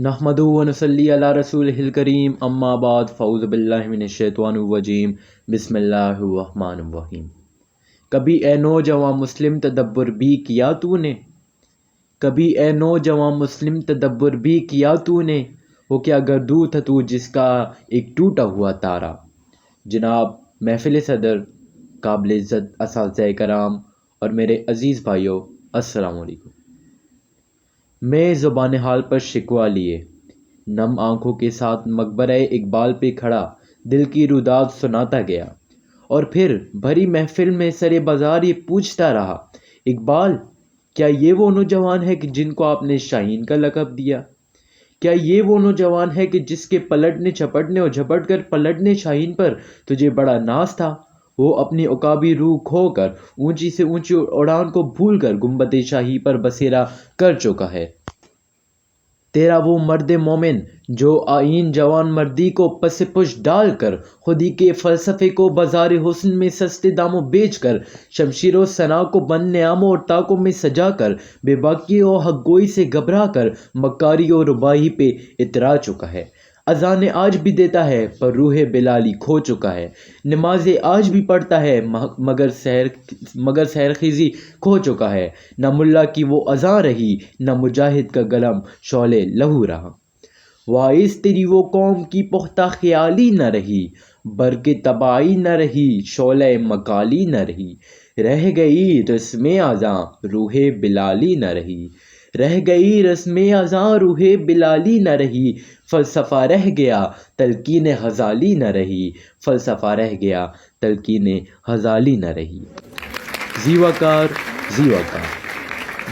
نحمدہ و نصلی علی رسولہ الکریم، اما بعد، فاعوذ باللہ من الشیطان الرجیم، بسم اللہ الرحمن الرحیم۔ کبھی اے نوجواں مسلم تدبر بھی کیا تو نے، کبھی اے نوجواں مسلم تدبر بھی کیا تو نے، وہ کیا گردو تھا تو جس کا ایک ٹوٹا ہوا تارا۔ جناب محفل صدر، قابل عزت اساتذہ کرام اور میرے عزیز بھائیوں، السلام علیکم۔ میں زبان حال پر شکوہ لیے نم آنکھوں کے ساتھ مقبرہ اقبال پہ کھڑا دل کی روداد سناتا گیا، اور پھر بھری محفل میں سرے بازار یہ پوچھتا رہا، اقبال کیا یہ وہ نوجوان ہے کہ جن کو آپ نے شاہین کا لقب دیا؟ کیا یہ وہ نوجوان ہے کہ جس کے پلٹنے جھپٹنے اور جھپٹ کر پلٹنے شاہین پر تجھے بڑا ناز تھا؟ وہ اپنی عقابی روح کھو کر اونچی سے اونچی اڑان کو بھول کر گنبد شاہی پر بسیرا کر چکا ہے۔ تیرا وہ مرد مومن جو آئین جوان مردی کو پس پش ڈال کر خودی کے فلسفے کو بازار حسن میں سستے داموں بیچ کر شمشیر و سنا کو بند نیاموں اور طاقوں میں سجا کر بے باکی و حق گوئی سے گھبرا کر مکاری و رباہی پہ اترا چکا ہے۔ اذان آج بھی دیتا ہے پر روح بلالی کھو چکا ہے، نماز آج بھی پڑھتا ہے مگر سحرخیزی کھو چکا ہے۔ نہ ملا کی وہ اذان رہی، نہ مجاہد کا گلم شعلہ لہو رہا۔ وائس تیری وہ قوم کی پختہ خیالی نہ رہی، برق طباعی نہ رہی، شعلہ مکالی نہ رہی۔ رہ گئی رسم اذاں روح بلالی نہ رہی، رہ گئی رسم اذاں روح بلالی نہ رہی۔ فلسفہ رہ گیا تلقین غزالی نہ رہی، فلسفہ رہ گیا تلقین غزالی نہ رہی۔ زیوہ کار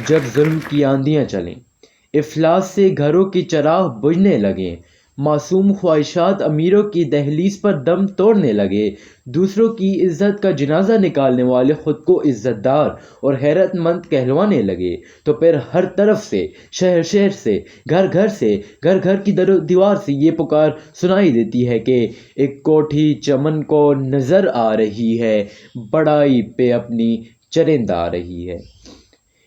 جب ظلم کی آندیاں چلیں، افلاس سے گھروں کے چراغ بجھنے لگیں، معصوم خواہشات امیروں کی دہلیز پر دم توڑنے لگے، دوسروں کی عزت کا جنازہ نکالنے والے خود کو عزت دار اور حیرت مند کہلوانے لگے، تو پھر ہر طرف سے، شہر شہر سے، گھر گھر کی دیوار سے یہ پکار سنائی دیتی ہے کہ ایک کوٹھی چمن کو نظر آ رہی ہے، بڑائی پہ اپنی چرند آ رہی ہے۔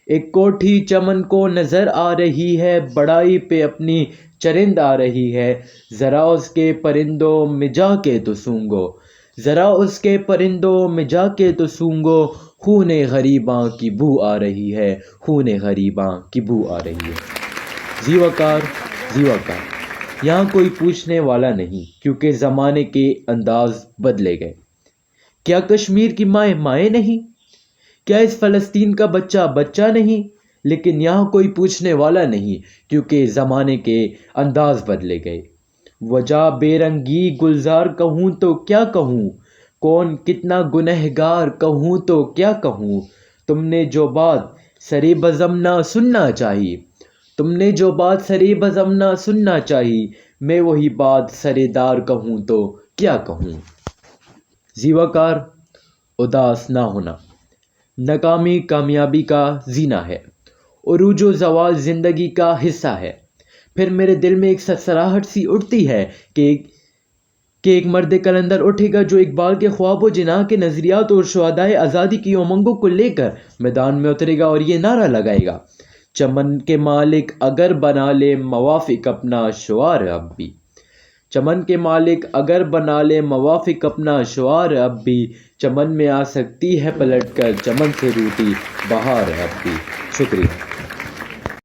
ایک کوٹھی چمن کو نظر آ رہی ہے، بڑائی پہ اپنی چرند آ رہی ہے۔ ذرا اس کے پرندوں میں جا کے تو سونگو، ذرا اس کے پرندوں میں جا کے تو سونگو، خون غریباں کی بو آ رہی ہے، خون غریباں کی بو آ رہی ہے۔ زیوہ کار یہاں کوئی پوچھنے والا نہیں، کیونکہ زمانے کے انداز بدلے گئے۔ کیا کشمیر کی مائیں مائیں نہیں؟ کیا اس فلسطین کا بچہ بچہ نہیں؟ لیکن یہاں کوئی پوچھنے والا نہیں، کیونکہ زمانے کے انداز بدلے گئے۔ وجہ بے رنگی گلزار کہوں تو کیا کہوں، کون کتنا گنہگار کہوں تو کیا کہوں۔ تم نے جو بات سرے بزم نہ سننا چاہی، تم نے جو بات سرے بزم نہ سننا چاہی، میں وہی بات سرے دار کہوں تو کیا کہوں۔ زیوہ کار اداس نہ ہونا ناکامی کامیابی کا زینہ ہے، عروج و زوال زندگی کا حصہ ہے۔ پھر میرے دل میں ایک سرسراہٹ سی اٹھتی ہے کہ ایک مرد قلندر اٹھے گا جو اقبال کے خواب و جناح کے نظریات اور شہدائے آزادی کی امنگوں کو لے کر میدان میں اترے گا اور یہ نعرہ لگائے گا، چمن کے مالک اگر بنا لے موافق اپنا شعار اب بھی، چمن کے مالک اگر بنا لے موافق اپنا شعار اب بھی، چمن میں آ سکتی ہے پلٹ کر چمن سے روٹی بہار اب بھی۔ شکریہ۔